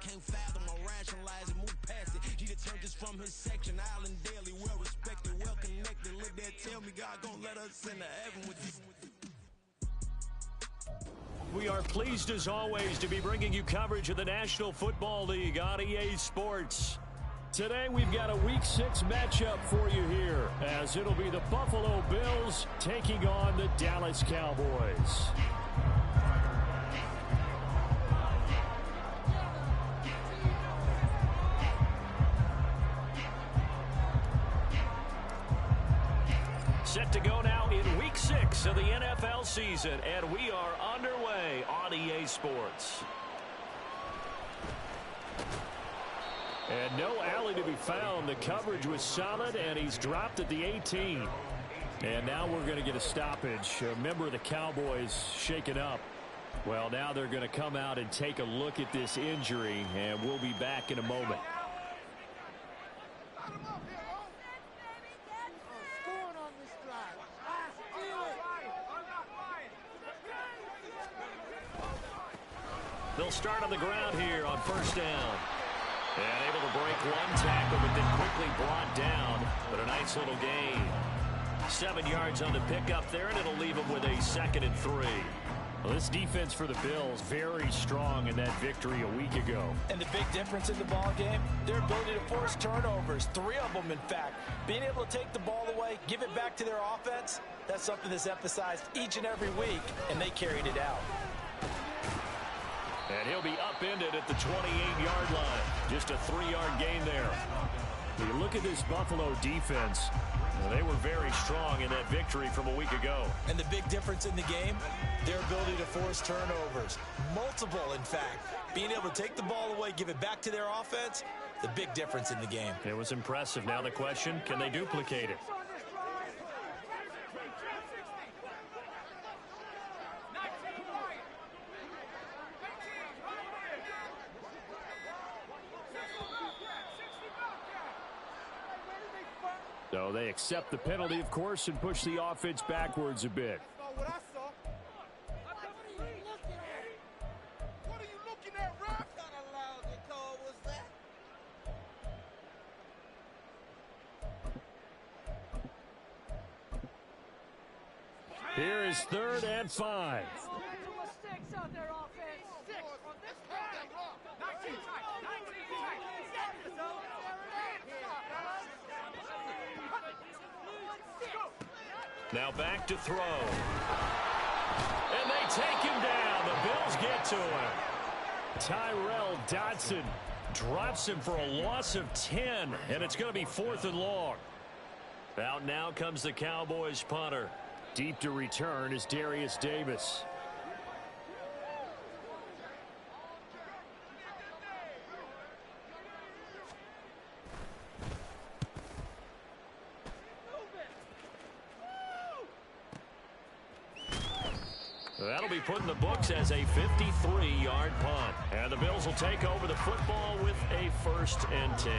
can't fathom or rationalize it, move past it. Jeter turned this from his section, Island Daily, well respected, well connected. Look there, tell me God gon' let us into heaven with you. We are pleased as always to be bringing you coverage of the National Football League on EA Sports. Today we've got a Week 6 matchup for you here, as it'll be the Buffalo Bills taking on the Dallas Cowboys. Set to go now in Week 6 of the NFL season, and we are underway on EA Sports. And no alley to be found. The coverage was solid, and he's dropped at the 18. And now we're going to get a stoppage. A member of the Cowboys shaken up. Well, now they're going to come out and take a look at this injury, and we'll be back in a moment. They'll start on the ground here on first down. And able to break one tackle, but then quickly brought down. But a nice little gain. 7 yards on the pickup there, and it'll leave them with a 2nd and 3. Well, this defense for the Bills, very strong in that victory a week ago. And the big difference in the ball game, their ability to force turnovers. 3 of them, in fact. Being able to take the ball away, give it back to their offense, that's something that's emphasized each and every week, and they carried it out. And he'll be upended at the 28-yard line. Just a 3-yard gain there. When you look at this Buffalo defense, they were very strong in that victory from a week ago. And the big difference in the game, their ability to force turnovers. Multiple, in fact. Being able to take the ball away, give it back to their offense, the big difference in the game. It was impressive. Now the question, can they duplicate it? So they accept the penalty, of course, and push the offense backwards a bit. What are you looking at, Rap? What kind of lousy call was that? Here is 3rd and 5. Mistakes out there, offense. 6 on this drive. 19 tight. Now back to throw. And they take him down. The Bills get to him. Tyrell Dodson drops him for a loss of 10, and it's going to be 4th and long. Out now comes the Cowboys punter. Deep to return is Darius Davis. That'll be put in the books as a 53-yard punt. And the Bills will take over the football with a 1st and 10.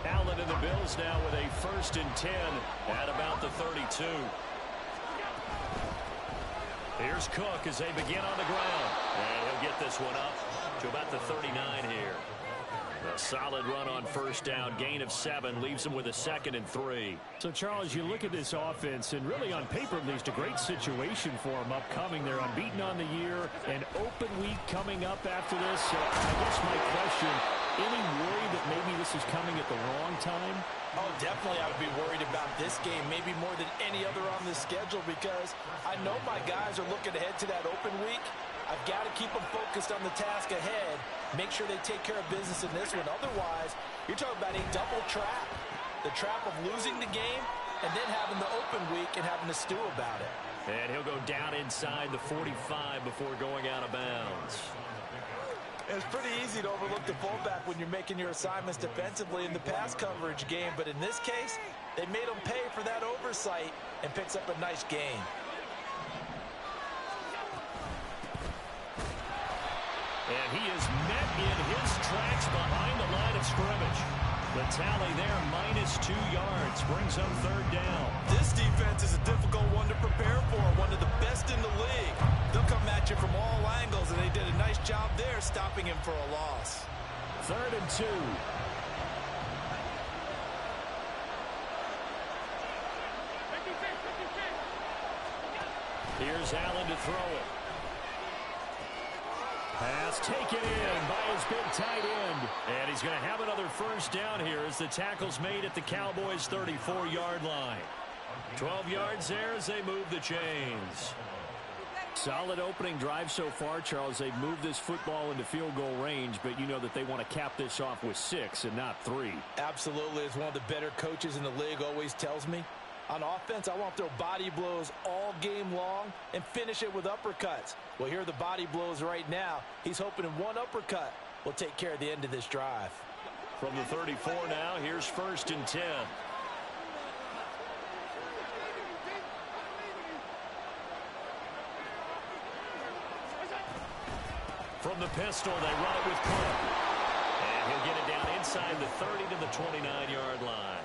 Allen and the Bills now with a 1st and 10 at about the 32. Here's Cook as they begin on the ground. And he'll get this one up to about the 39 here. A solid run on first down. Gain of 7 leaves him with a 2nd and 3. So, Charles, you look at this offense, and really on paper, at least, a great situation for them upcoming. They're unbeaten on the year. An open week coming up after this. I guess my question, any worry that maybe this is coming at the wrong time? Oh, definitely I would be worried about this game, maybe more than any other on the schedule, because I know my guys are looking ahead to that open week. I've got to keep them focused on the task ahead. Make sure they take care of business in this one. Otherwise, you're talking about a double trap. The trap of losing the game and then having the open week and having to stew about it. And he'll go down inside the 45 before going out of bounds. It's pretty easy to overlook the fullback when you're making your assignments defensively in the pass coverage game. But in this case, they made him pay for that oversight and picks up a nice gain. And he is met in his tracks behind the line of scrimmage. The tally there, -2 yards, brings up 3rd down. This defense is a difficult one to prepare for, one of the best in the league. They'll come at you from all angles, and they job there stopping him for a loss. 3rd and 2. Here's Allen to throw it. Pass taken in by his big tight end. And he's going to have another first down here as the tackle's made at the Cowboys' 34-yard line. 12 yards there as they move the chains. Solid opening drive so far, Charles. They've moved this football into field goal range, but you know that they want to cap this off with 6 and not 3. Absolutely. As one of the better coaches in the league always tells me, on offense, I want to throw body blows all game long and finish it with uppercuts. Well, here are the body blows right now. He's hoping one uppercut will take care of the end of this drive. From the 34 now, here's 1st and 10. From the pistol, they run it with Cook. And he'll get it down inside the 30 to the 29-yard line.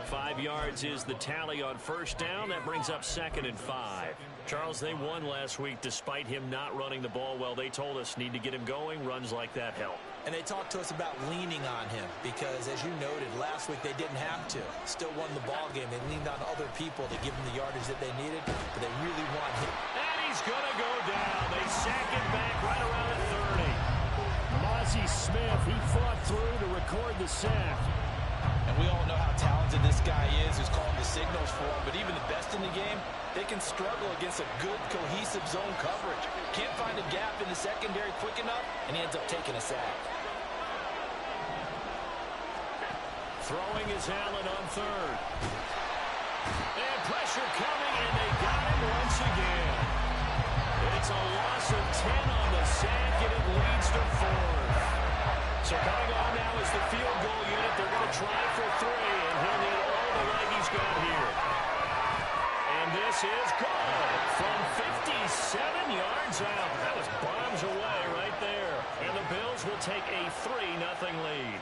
5 yards is the tally on first down. That brings up 2nd and 5. Charles, they won last week despite him not running the ball well. They told us need to get him going. Runs like that help. And they talked to us about leaning on him because, as you noted, last week they didn't have to. Still won the ball game. They leaned on other people to give him the yardage that they needed, but they really want him. And he's going to go down. They sack him back right around the 30. Mozzie Smith, he fought through to record the sack. And we all know how talented this guy is who's calling the signals for him, but even the best in the game, they can struggle against a good, cohesive zone coverage. Can't find a gap in the secondary quick enough, and he ends up taking a sack. Throwing is Allen on 3rd. And pressure coming, and they got him once again. It's a loss of 10 on the sack, and it leads to 4th. So coming on now is the field goal unit. They're going to try for 3, and he'll need all the leg he's got here. And this is good from 57 yards out. That was bombs away right there. And the Bills will take a 3-0 lead.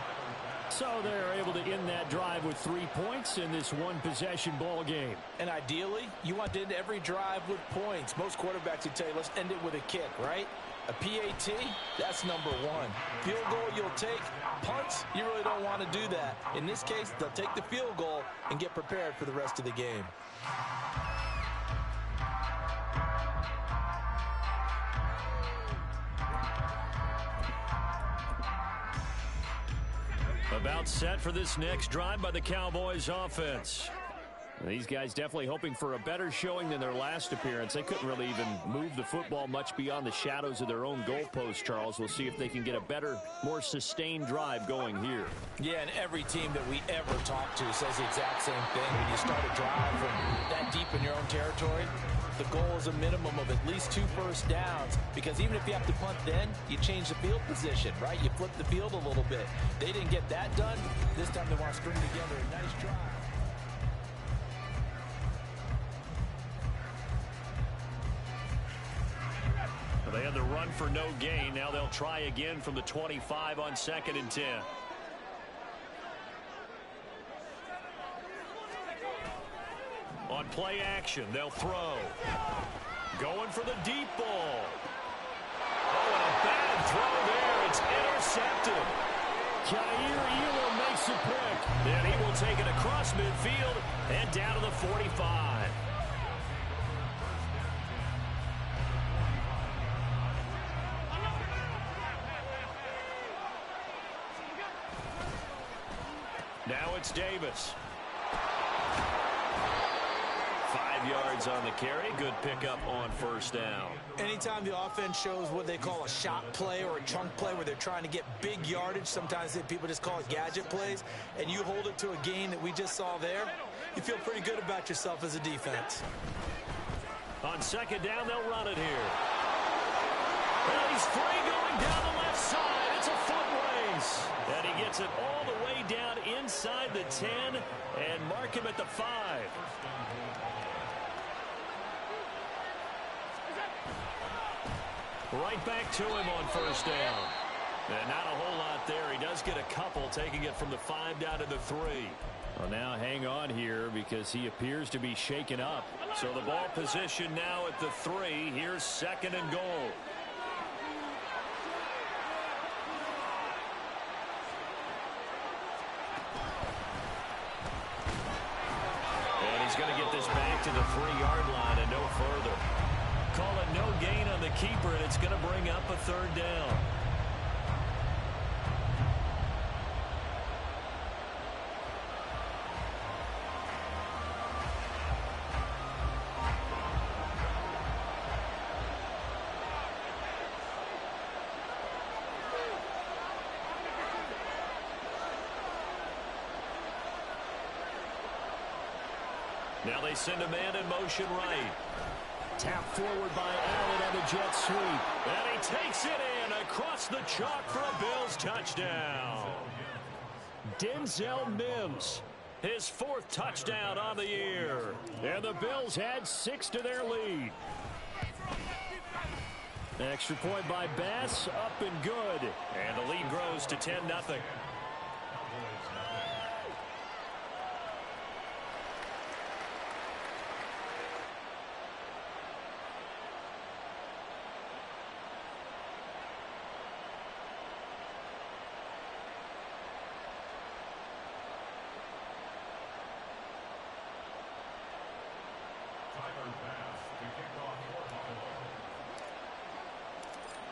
So they're able to end that drive with 3 points in this one-possession ball game. And ideally, you want to end every drive with points. Most quarterbacks would tell you, let's end it with a kick, right? A PAT, that's number 1. Field goal you'll take. Punts, you really don't want to do that. In this case, they'll take the field goal and get prepared for the rest of the game. About set for this next drive by the Cowboys offense. These guys definitely hoping for a better showing than their last appearance. They couldn't really even move the football much beyond the shadows of their own goalpost, Charles. We'll see if they can get a better, more sustained drive going here. Yeah, and every team that we ever talk to says the exact same thing. When you start a drive from that deep in your own territory, the goal is a minimum of at least 2 first downs, because even if you have to punt then, you change the field position, right? You flip the field a little bit. They didn't get that done. This time they want to string together a nice drive. They had the run for no gain. Now they'll try again from the 25 on 2nd and 10. On play action, they'll throw. Going for the deep ball. Oh, and a bad throw there. It's intercepted. Khair Elam makes a pick. And he will take it across midfield and down to the 45. Now it's Davis. 5 yards on the carry. Good pickup on first down. Anytime the offense shows what they call a shot play or a chunk play where they're trying to get big yardage, sometimes people just call it gadget plays, and you hold it to a gain that we just saw there, you feel pretty good about yourself as a defense. On 2nd down, they'll run it here. Well, he's free going down the left side. It's a foot race. And he gets it all the way down inside the 10 and mark him at the 5. Right back to him on first down. And not a whole lot there. He does get a couple, taking it from the 5 down to the 3. Well, now hang on here because he appears to be shaken up. So the ball position now at the 3. Here's 2nd and goal. He's going to get this back to the 3-yard line and no further. Call it no gain on the keeper, and it's going to bring up a 3rd down. Now they send a man in motion right. Tap forward by Allen on the jet sweep. And he takes it in across the chalk for a Bills touchdown. Denzel Mims, his 4th touchdown on the year. And the Bills add 6 to their lead. Extra point by Bass, up and good. And the lead grows to 10-0.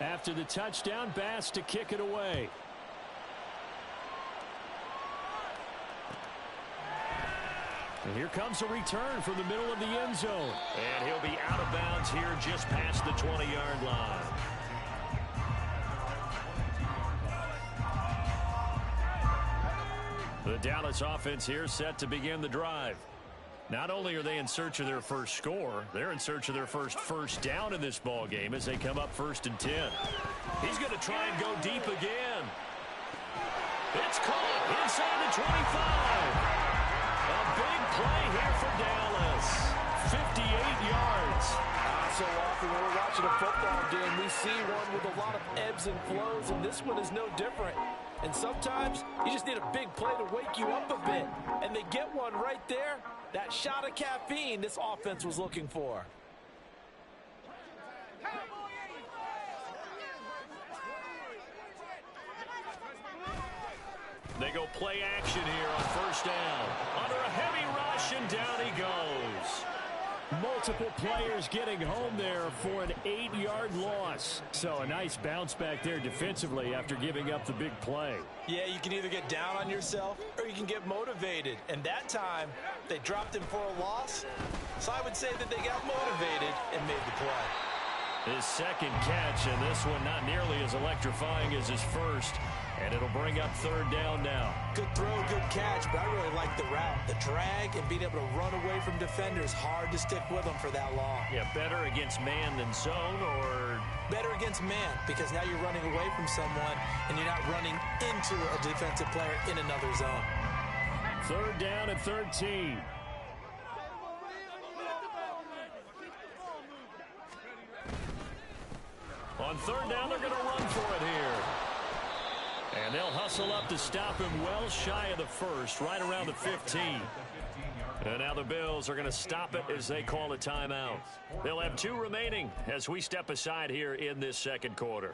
After the touchdown, Bass to kick it away. And here comes a return from the middle of the end zone. And he'll be out of bounds here just past the 20-yard line. The Dallas offense here set to begin the drive. Not only are they in search of their first score, they're in search of their first down in this ball game as they come up 1st and 10. He's going to try and go deep again. It's caught inside the 25. A big play here for Dallas. 58 yards. So often when we're watching a football game, we see one with a lot of ebbs and flows, and this one is no different. And sometimes you just need a big play to wake you up a bit. And they get one right there. That shot of caffeine this offense was looking for. They go play action here on 1st down. Under a heavy rush, and down he goes. Multiple players getting home there for an 8-yard loss. So a nice bounce back there defensively after giving up the big play. Yeah, you can either get down on yourself or you can get motivated. And that time, they dropped him for a loss. So I would say that they got motivated and made the play. His 2nd catch, and this one not nearly as electrifying as his first. And it'll bring up 3rd down now. Good throw, good catch, but I really like the route. The drag and being able to run away from defenders, hard to stick with them for that long. Yeah, better against man than zone, or? Better against man, because now you're running away from someone and you're not running into a defensive player in another zone. 3rd down and 13. On 3rd down, they're going to run for it here. And they'll hustle up to stop him well shy of the 1st, right around the 15. And now the Bills are going to stop it as they call a timeout. They'll have 2 remaining as we step aside here in this 2nd quarter.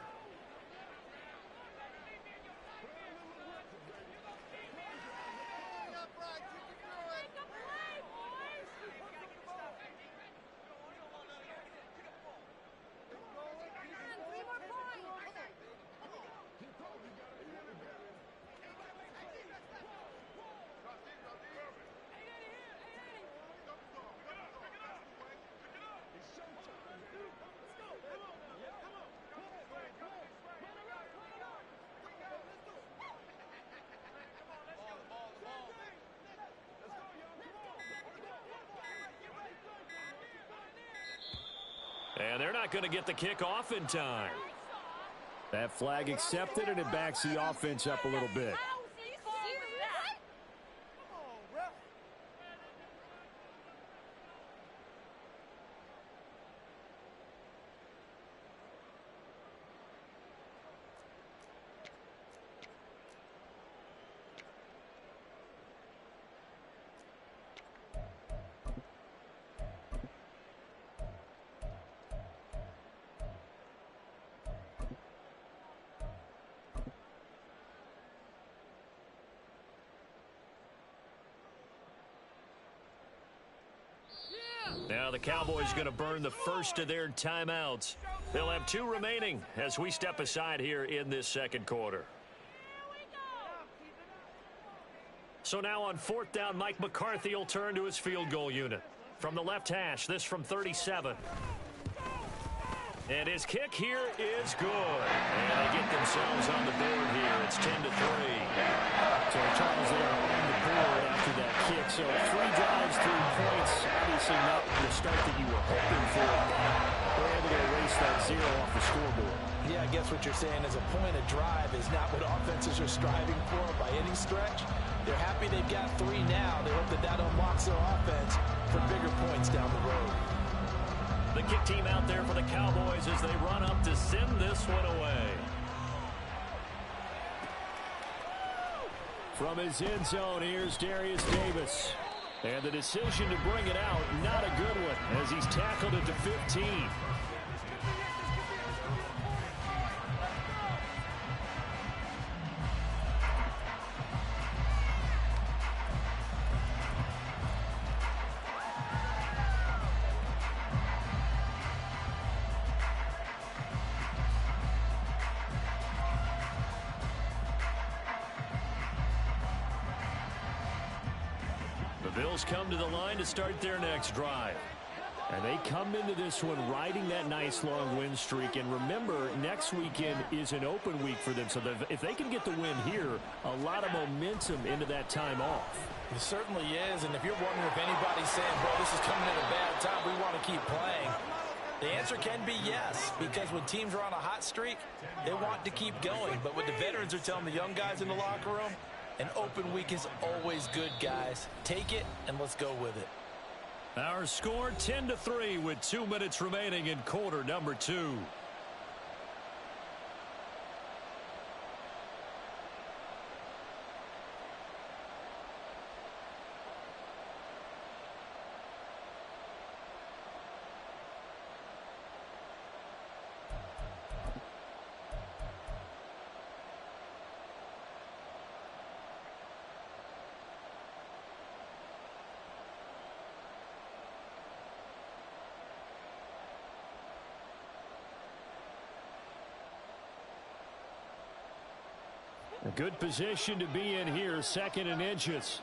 And they're not going to get the kickoff in time. That flag accepted, and it backs the offense up a little bit. Now the Cowboys going to burn the first of their timeouts. They'll have 2 remaining as we step aside here in this second quarter. So now on 4th down, Mike McCarthy will turn to his field goal unit. From the left hash, this from 37. And his kick here is good. And they get themselves on the board here. It's 10-3. So Charles there on the board after that kick. So 3 drives, 3 points. Obviously not the start that you were hoping for. They're able to erase that 0 off the scoreboard. Yeah, I guess what you're saying is a point of drive is not what offenses are striving for by any stretch. They're happy they've got 3 now. They hope that that unlocks their offense for bigger points down the road. The kick team out there for the Cowboys as they run up to send this one away. From his end zone, here's Darius Davis. And the decision to bring it out, not a good one, as he's tackled it to 15. The Bills come to the line to start their next drive. And they come into this one riding that nice long win streak. And remember, next weekend is an open week for them. So if they can get the win here, a lot of momentum into that time off. It certainly is. And if you're wondering if anybody's saying, bro, this is coming at a bad time, we want to keep playing, the answer can be yes. Because when teams are on a hot streak, they want to keep going. But what the veterans are telling the young guys in the locker room, an open week is always good, guys. Take it, and let's go with it. Our score 10-3 with 2 minutes remaining in quarter number 2. A good position to be in here, 2nd and inches.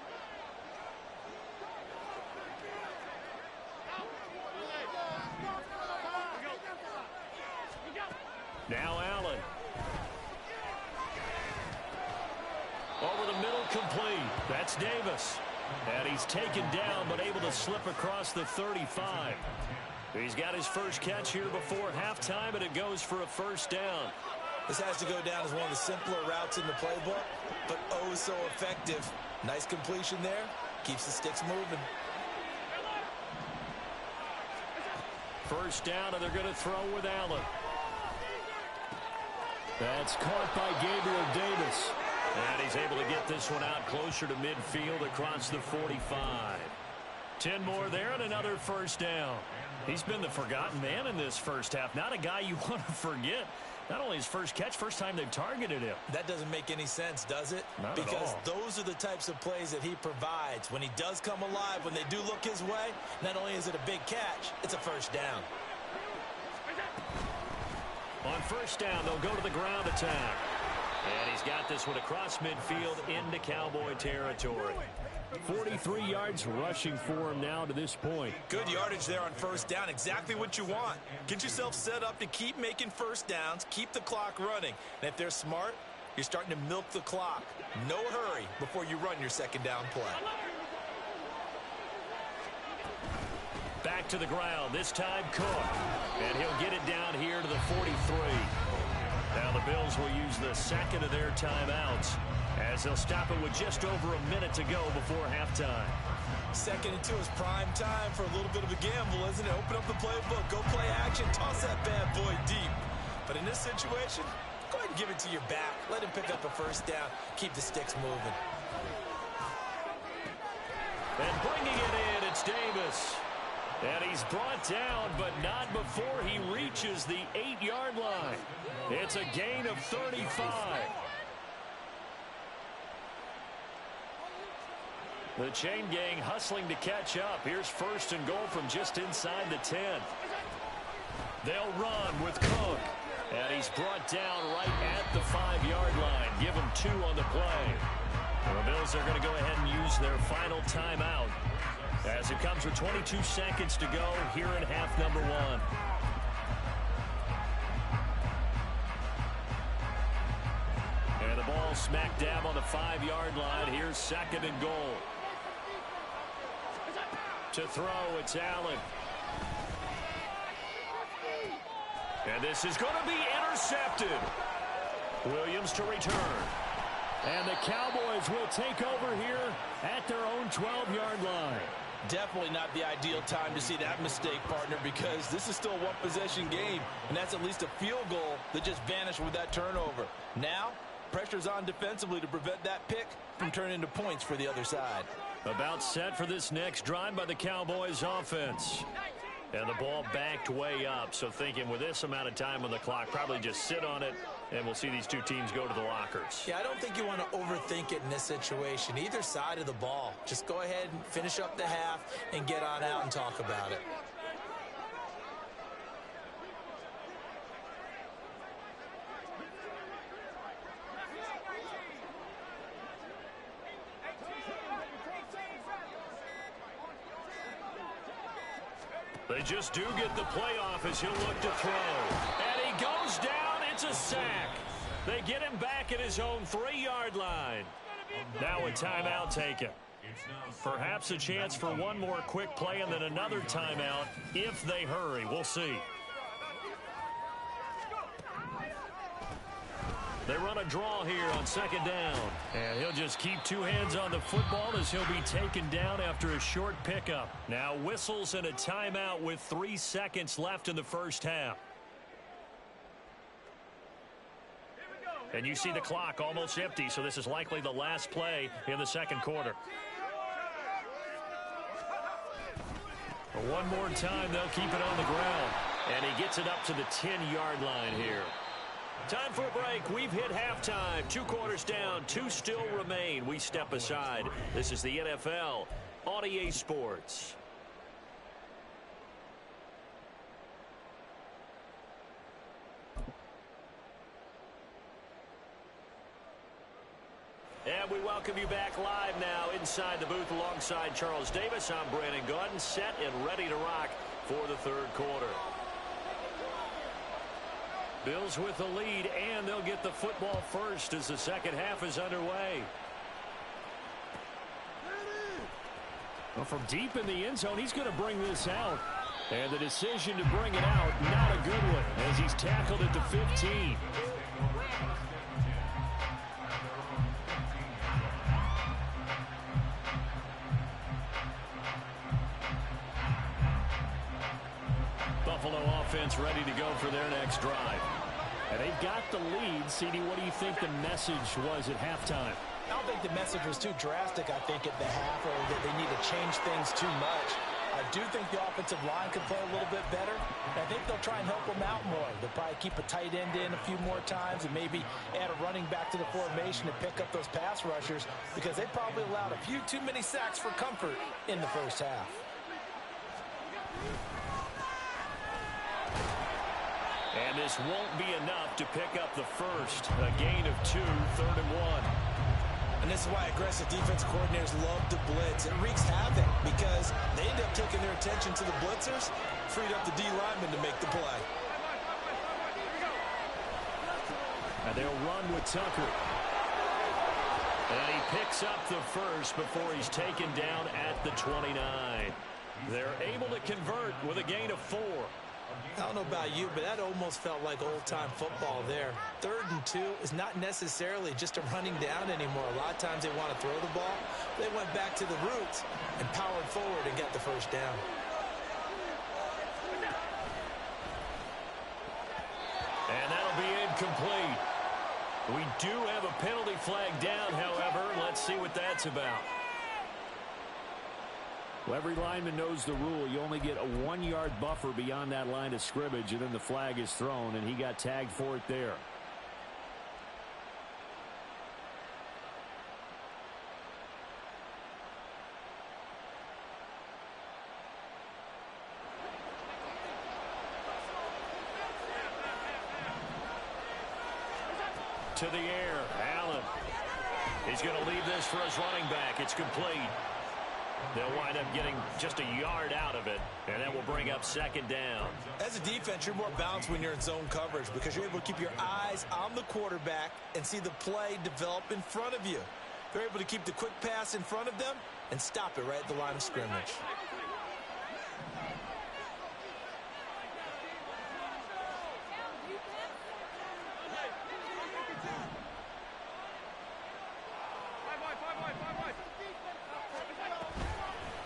Now Allen. Over the middle, complete. That's Davis. And he's taken down, but able to slip across the 35. He's got his first catch here before halftime, and it goes for a first down. This has to go down as one of the simpler routes in the playbook, but oh so effective. Nice completion there. Keeps the sticks moving. First down, and they're going to throw with Allen. That's caught by Gabriel Davis. And he's able to get this one out closer to midfield across the 45. 10 more there and another first down. He's been the forgotten man in this first half. Not a guy you want to forget. Not only his first catch, first time they've targeted him. That doesn't make any sense, does it? Not because at all. Those are the types of plays that he provides. When he does come alive, when they do look his way, not only is it a big catch, it's a first down. On first down, they'll go to the ground attack. And he's got this one across midfield into Cowboy territory. 43 yards rushing for him now to this point. Good yardage there on first down. Exactly what you want. Get yourself set up to keep making first downs, keep the clock running. And if they're smart, you're starting to milk the clock. No hurry before you run your second down play. Back to the ground, this time Cook. And he'll get it down here to the 43. Now the Bills will use the second of their timeouts as they'll stop it with just over a minute to go before halftime. 2nd and 2 is prime time for a little bit of a gamble, isn't it? Open up the playbook, go play action, toss that bad boy deep. But in this situation, go ahead and give it to your back. Let him pick up a first down. Keep the sticks moving. And bringing it in, it's Davis. And he's brought down, but not before he reaches the 8-yard line. It's a gain of 35. The chain gang hustling to catch up. Here's 1st and goal from just inside the 10. They'll run with Cook. And he's brought down right at the 5-yard line. Give him 2 on the play. The Bills are going to go ahead and use their final timeout as it comes with 22 seconds to go here in half number 1. And the ball smack dab on the 5-yard line. Here's 2nd and goal. To throw, it's Allen. And this is going to be intercepted. Williams to return. And the Cowboys will take over here at their own 12-yard line. Definitely not the ideal time to see that mistake, partner, because this is still a one-possession game, and that's at least a field goal that just vanished with that turnover. Now, pressure's on defensively to prevent that pick from turning into points for the other side. About set for this next drive by the Cowboys offense. And the ball backed way up, so thinking with this amount of time on the clock, probably just sit on it, and we'll see these two teams go to the lockers. Yeah, I don't think you want to overthink it in this situation. Either side of the ball. Just go ahead and finish up the half and get on out and talk about it. They just do get the playoff as he'll look to throw. And he goes down. It's a sack. They get him back at his own 3-yard line. Now a timeout taken. Perhaps a chance for one more quick play and then another timeout if they hurry. We'll see. They run a draw here on 2nd down. And he'll just keep 2 hands on the football as he'll be taken down after a short pickup. Now whistles and a timeout with 3 seconds left in the first half. And you see the clock almost empty, so this is likely the last play in the second quarter. One more time, they'll keep it on the ground. And he gets it up to the 10-yard line here. Time for a break. We've hit halftime. 2 quarters down. 2 still remain. We step aside. This is the NFL on EA Sports. And we welcome you back live now inside the booth alongside Charles Davis. I'm Brandon Gaudin, set and ready to rock for the third quarter. Bills with the lead, and they'll get the football first as the second half is underway. Well, from deep in the end zone, he's going to bring this out. And the decision to bring it out, not a good one, as he's tackled at the 15. Buffalo offense ready to go for their next drive. And they've got the lead. CD, what do you think the message was at halftime? I don't think the message was too drastic, I think, at the half, or that they need to change things too much. I do think the offensive line could play a little bit better. I think they'll try and help them out more. They'll probably keep a tight end in a few more times and maybe add a running back to the formation and pick up those pass rushers, because they probably allowed a few too many sacks for comfort in the first half. And this won't be enough to pick up the first. A gain of 2, 3rd and 1. And this is why aggressive defense coordinators love to blitz. It wreaks havoc because they end up taking their attention to the blitzers, freed up the D lineman to make the play. And they'll run with Tucker. And he picks up the first before he's taken down at the 29. They're able to convert with a gain of 4. I don't know about you, but that almost felt like old-time football there. 3rd and 2 is not necessarily just a running down anymore. A lot of times they want to throw the ball. They went back to the roots and powered forward and got the first down. And that'll be incomplete. We do have a penalty flag down, however. Let's see what that's about. Well, every lineman knows the rule. You only get a 1-yard buffer beyond that line of scrimmage, and then the flag is thrown, and he got tagged for it there. to the air. Allen. He's going to leave this for his running back. It's complete. They'll wind up getting just a yard out of it, and that will bring up second down. As a defense, you're more balanced when you're in zone coverage because you're able to keep your eyes on the quarterback and see the play develop in front of you. They're able to keep the quick pass in front of them and stop it right at the line of scrimmage.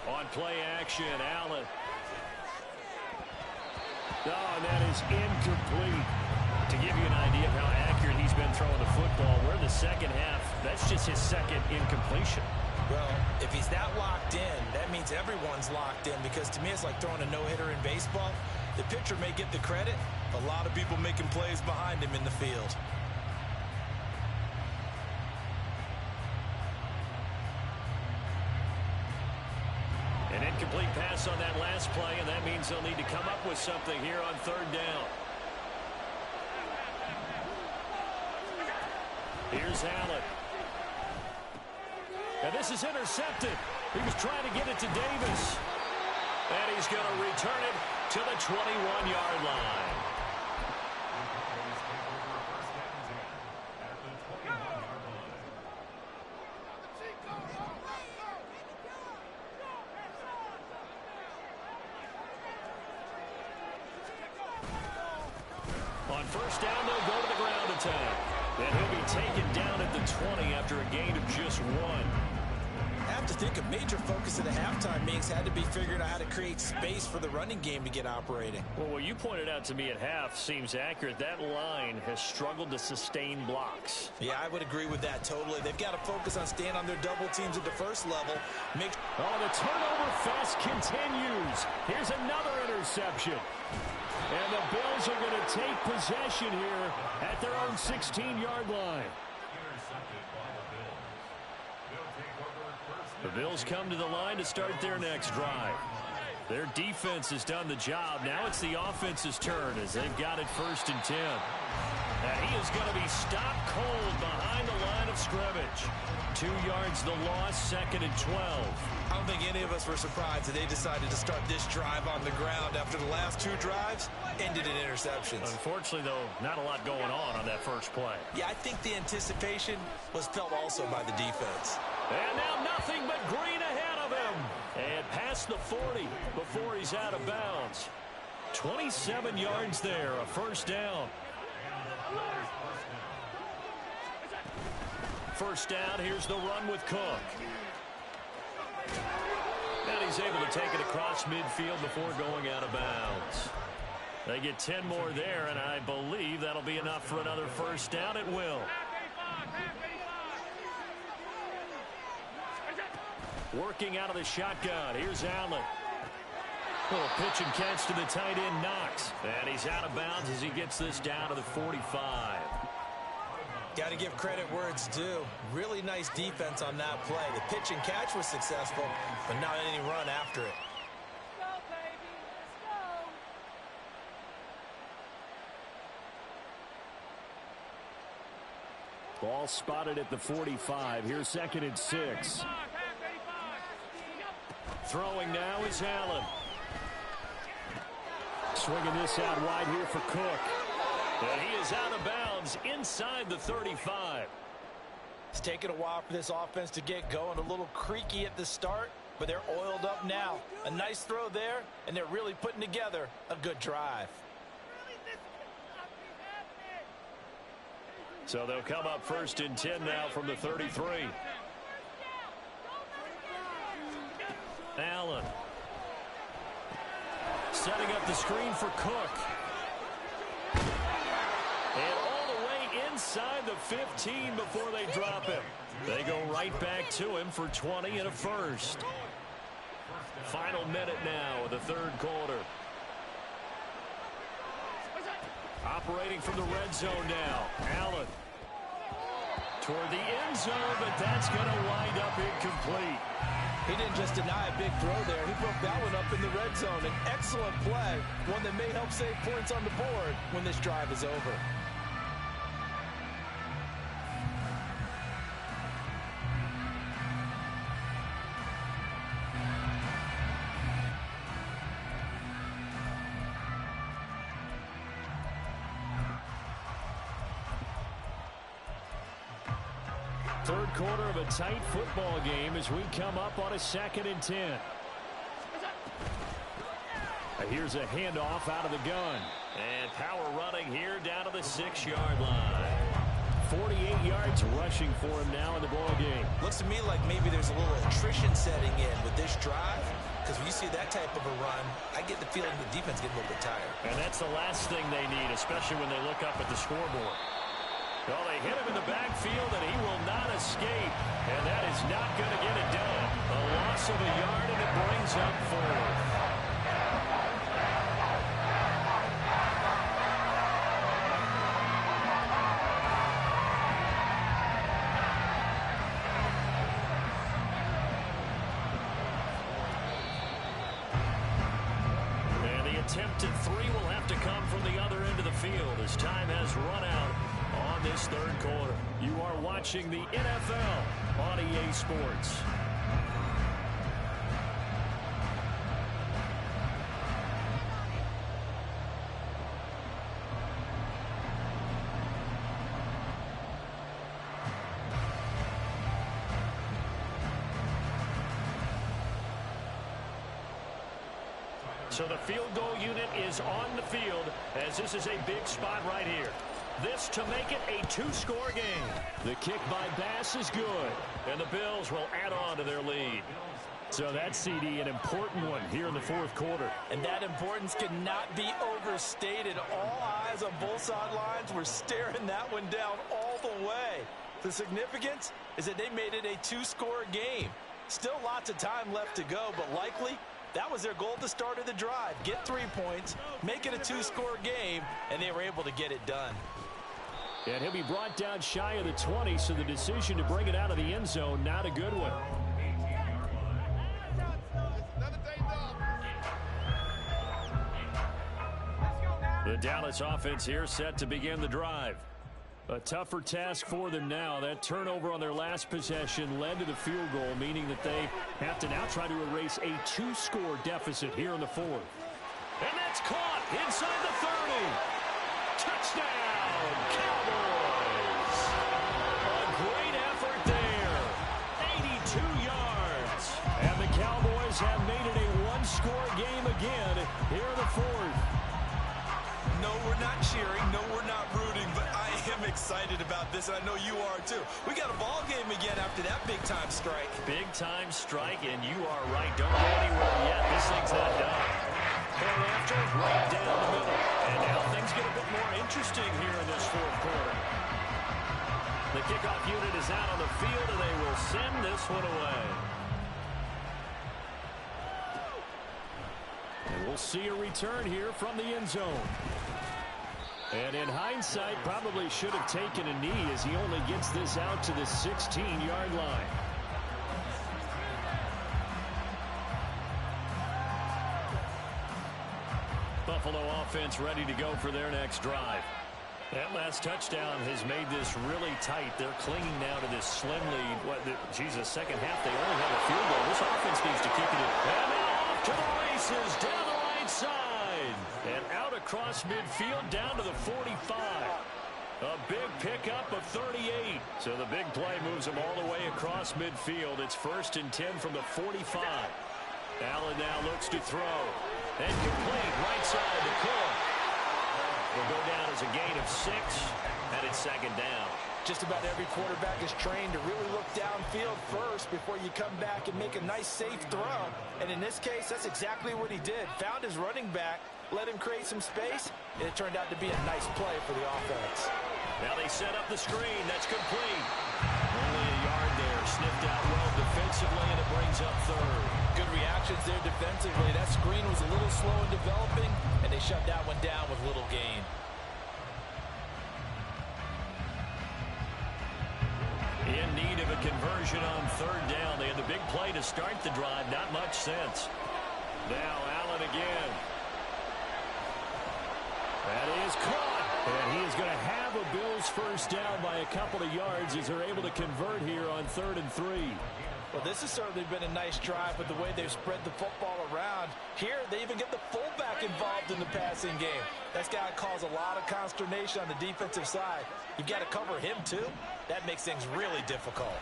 On play action, Allen. Oh, and that is incomplete. To give you an idea of how accurate he's been throwing the football, we're in the second half. That's just his second incompletion. Well, if he's that locked in, that means everyone's locked in because to me it's like throwing a no-hitter in baseball. The pitcher may get the credit, a lot of people making plays behind him in the field. An incomplete pass on that last play, and that means they'll need to come up with something here on third down. Here's Allen. And this is intercepted. He was trying to get it to Davis. And he's going to return it to the 21-yard line. On first down, they'll go to the ground attack. And he'll be taken down at the 20 after a gain of just 1. I have to think a major focus of the halftime meetings had to be figuring out how to create space for the running game to get operating. Well, what you pointed out to me at half seems accurate. That line has struggled to sustain blocks. Yeah, I would agree with that totally. They've got to focus on staying on their double teams at the first level. Oh, the turnover fest continues. Here's another interception. And the Bills are going to take possession here at their own 16-yard line. The Bills come to the line to start their next drive. Their defense has done the job. Now it's the offense's turn as they've got it 1st and 10. And he is going to be stopped cold behind the line of scrimmage. 2 yards the loss, 2nd and 12. I don't think any of us were surprised that they decided to start this drive on the ground after the last 2 drives ended in interceptions. Unfortunately, though, not a lot going on that first play. Yeah, I think the anticipation was felt also by the defense. And now nothing but green ahead of him. And past the 40 before he's out of bounds. 27 yards there, a first down. First down, here's the run with Cook. And he's able to take it across midfield before going out of bounds. They get 10 more there, and I believe that'll be enough for another first down. It will. Working out of the shotgun. Here's Allen. Little pitch and catch to the tight end, Knox. And he's out of bounds as he gets this down to the 45. Got to give credit where it's due. Really nice defense on that play. The pitch and catch was successful, but not any run after it. Let's go, baby. Let's go. Ball spotted at the 45. Here's 2nd and 6. Throwing now is Allen. Swinging this out wide here for Cook. And he is out of bounds inside the 35. It's taken a while for this offense to get going. A little creaky at the start, but they're oiled up now. A nice throw there, and they're really putting together a good drive. So they'll come up 1st and 10 now from the 33. Allen. Setting up the screen for Cook. And all the way inside the 15 before they drop him. They go right back to him for 20 and a first. Final minute now of the 3rd quarter. Operating from the red zone now. Allen. Toward the end zone, but that's going to wind up incomplete. He didn't just deny a big throw there. He broke that one up in the red zone. An excellent play, one that may help save points on the board when this drive is over. Third quarter of a tight football game as we come up on a 2nd and 10. Here's a handoff out of the gun. And power running here down to the 6-yard line. 48 yards rushing for him now in the ball game. Looks to me like maybe there's a little attrition setting in with this drive. Because when you see that type of a run, I get the feeling the defense getting a little bit tired. And that's the last thing they need, especially when they look up at the scoreboard. Well, they hit him in the backfield, and he will not escape. And that is not going to get it done. A loss of a yard, and it brings up 4th. Attempted 3 will have to come from the other end of the field as time has run out on this 3rd quarter. You are watching the NFL on EA Sports. So the field goal unit is on the field as this is a big spot right here. This to make it a 2-score game. The kick by Bass is good, and the Bills will add on to their lead. So that CD, an important one here in the 4th quarter. And that importance cannot be overstated. All eyes on both sidelines were staring that one down all the way. The significance is that they made it a 2-score game. Still lots of time left to go, but likely that was their goal at the start of the drive. Get 3 points, make it a 2-score game, and they were able to get it done. And he'll be brought down shy of the 20, so the decision to bring it out of the end zone, not a good one. The Dallas offense here set to begin the drive. A tougher task for them now. That turnover on their last possession led to the field goal, meaning that they have to now try to erase a 2-score deficit here in the 4th. And that's caught inside the 30. Touchdown, Cowboys. A great effort there. 82 yards. And the Cowboys have made it a 1-score game again here in the 4th. No, we're not cheering. No, we're not rooting, but I am excited about this, and I know you are too. We got a ball game again after that big-time strike. Big-time strike, and you are right. Don't go anywhere yet. This thing's not done. Point after, right down the middle. And now things get a bit more interesting here in this 4th quarter. The kickoff unit is out on the field, and they will send this one away. And we'll see a return here from the end zone. And in hindsight, probably should have taken a knee as he only gets this out to the 16-yard line. Buffalo offense ready to go for their next drive. That last touchdown has made this really tight. They're clinging now to this slim lead. Jesus, second half, they only have a field goal. This offense needs to keep it in. And now off to the races down the right side. And out across midfield down to the 45. A big pickup of 38. So the big play moves them all the way across midfield. It's 1st and 10 from the 45. Allen now looks to throw. And complete right side to Cook. Will go down as a gain of 6, and it's 2nd down. Just about every quarterback is trained to really look downfield first before you come back and make a nice, safe throw. And in this case, that's exactly what he did. Found his running back, let him create some space, and it turned out to be a nice play for the offense. Now they set up the screen. That's complete. Only a yard there. Sniffed out well defensively, and it brings up 3rd. Good reactions there defensively. That screen was a little slow in developing, and they shut that one down with little gain. In need of a conversion on 3rd down. They had the big play to start the drive. Not much sense. Now Allen again. That is caught. And he is going to have a Bills first down by a couple of yards as they're able to convert here on 3rd and 3. Well, this has certainly been a nice drive with the way they've spread the football around. Here, they even get the fullback involved in the passing game. That's got to cause a lot of consternation on the defensive side. You've got to cover him, too. That makes things really difficult.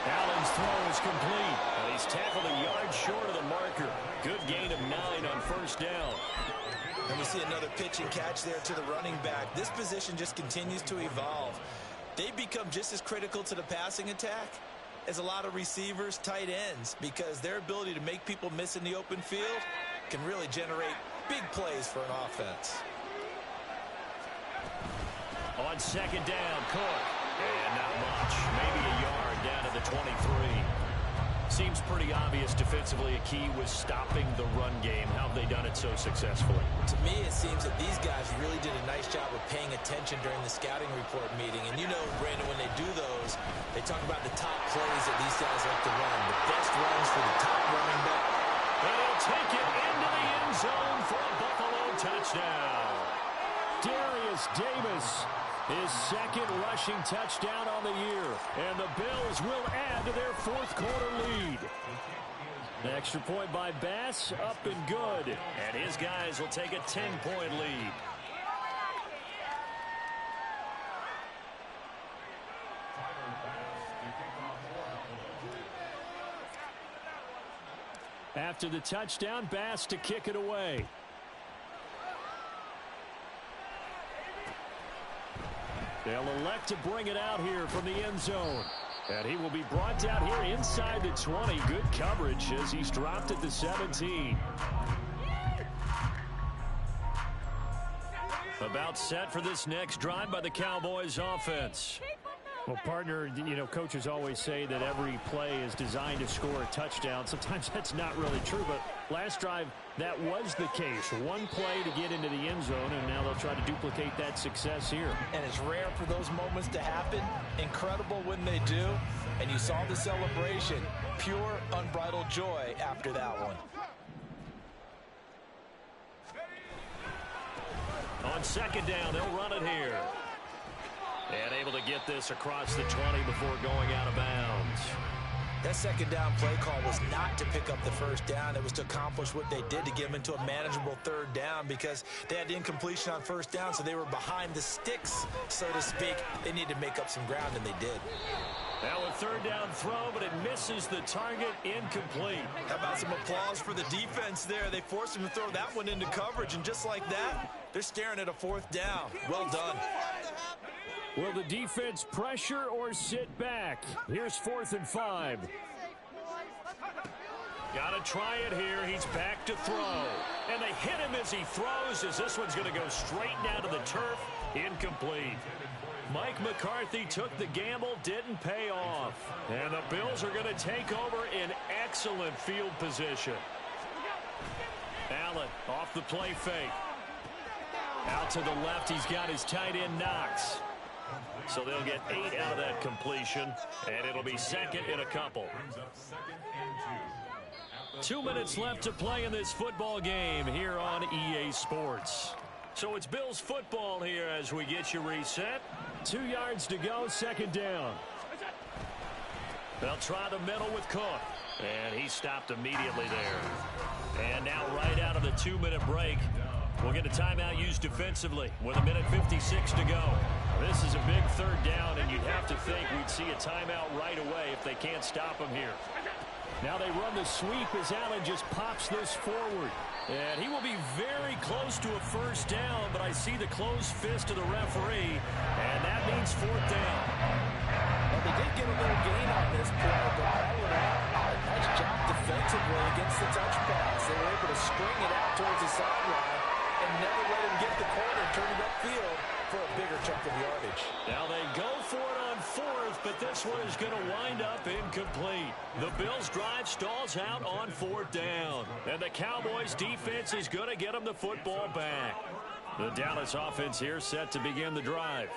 Allen's throw is complete. And he's tackled a yard short of the marker. Good gain of 9 on first down. And we see another pitch and catch there to the running back. This position just continues to evolve. They become just as critical to the passing attack as a lot of receivers, tight ends, because their ability to make people miss in the open field can really generate big plays for an offense. On second down, Cook. And not much. Maybe a yard down to the 23. Seems pretty obvious defensively a key was stopping the run game. How have they done it so successfully? To me, it seems that these guys really did a nice job of paying attention during the scouting report meeting. And you know, Brandon, when they do those, they talk about the top plays that these guys like to run, the best runs for the top running back. And he'll take it into the end zone for a Buffalo touchdown. Darius Davis, his second rushing touchdown on the year. And the Bills will add to their fourth quarter lead. The extra point by Bass, up and good. And his guys will take a 10-point lead. After the touchdown, Bass to kick it away. They'll elect to bring it out here from the end zone. And he will be brought down here inside the 20. Good coverage as he's dropped at the 17. About set for this next drive by the Cowboys offense. Well, partner, you know, coaches always say that every play is designed to score a touchdown. Sometimes that's not really true, but last drive, that was the case. One play to get into the end zone, and now they'll try to duplicate that success here. And it's rare for those moments to happen. Incredible when they do. And you saw the celebration. Pure, unbridled joy after that one. On second down, they'll run it here. And able to get this across the 20 before going out of bounds. That second down play call was not to pick up the first down. It was to accomplish what they did to get them into a manageable third down because they had incompletion on first down, so they were behind the sticks, so to speak. They needed to make up some ground, and they did. Now a third down throw, but it misses the target, incomplete. How about some applause for the defense there? They forced him to throw that one into coverage, and just like that, they're staring at a fourth down. Well done. Will the defense pressure or sit back? Here's 4th and 5. Got to try it here. He's back to throw. And they hit him as he throws, as this one's going to go straight down to the turf. Incomplete. Mike McCarthy took the gamble, didn't pay off. And the Bills are going to take over in excellent field position. Allen off the play fake. Out to the left, he's got his tight end Knox. So they'll get 8 out of that completion, and it'll be second and a couple. 2 minutes left to play in this football game here on EA Sports. So it's Bills football here as we get you reset. 2 yards to go, second down. They'll try the middle with Cook, and he stopped immediately there. And now right out of the 2-minute break, we'll get a timeout used defensively with 1:56 to go. This is a big third down, and you'd have to think we'd see a timeout right away if they can't stop him here. Now they run the sweep as Allen just pops this forward. And he will be very close to a first down, but I see the closed fist of the referee, and that means 4th down. Well, they did get a little gain on this play, but all in all, a nice job defensively against the touch pass. They were able to string it out towards the sideline and never let him get the corner, turn it upfield for a bigger chunk of yardage. Now they go for it on 4th, but this one is going to wind up incomplete. The Bills' drive stalls out on 4th down, and the Cowboys' defense is going to get them the football back. The Dallas offense here set to begin the drive.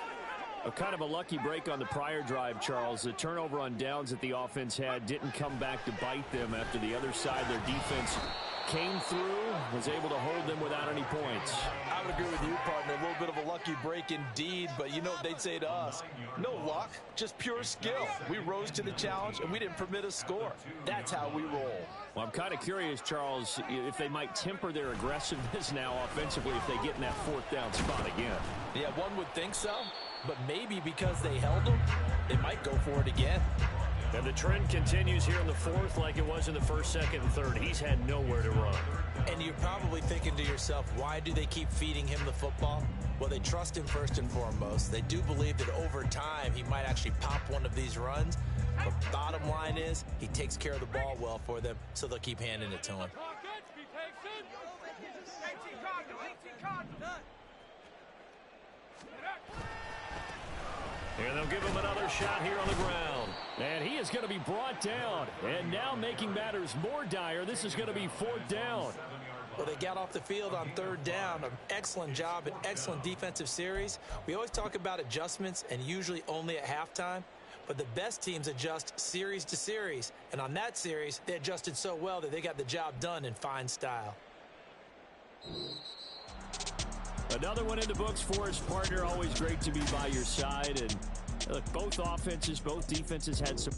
A kind of a lucky break on the prior drive, Charles. The turnover on downs that the offense had didn't come back to bite them after the other side. Their defense came through, was able to hold them without any points. I would agree with you, partner. A little bit of a lucky break indeed, but you know what they'd say to us? No luck, just pure skill. We rose to the challenge, and we didn't permit a score. That's how we roll. Well, I'm kind of curious, Charles, if they might temper their aggressiveness now offensively if they get in that fourth down spot again. Yeah, one would think so, but maybe because they held them, they might go for it again. And the trend continues here in the fourth like it was in the first, second, and third. He's had nowhere to run. And you're probably thinking to yourself, why do they keep feeding him the football? Well, they trust him first and foremost. They do believe that over time he might actually pop one of these runs. But bottom line is he takes care of the ball well for them, so they'll keep handing it to him. And they'll give him another shot here on the ground. And he is going to be brought down. And now making matters more dire, this is going to be fourth down. Well, they got off the field on third down. An excellent job, an excellent defensive series. We always talk about adjustments, and usually only at halftime. But the best teams adjust series to series. And on that series, they adjusted so well that they got the job done in fine style. Another one in the books for us, partner. Always great to be by your side. And look, both offenses, both defenses had some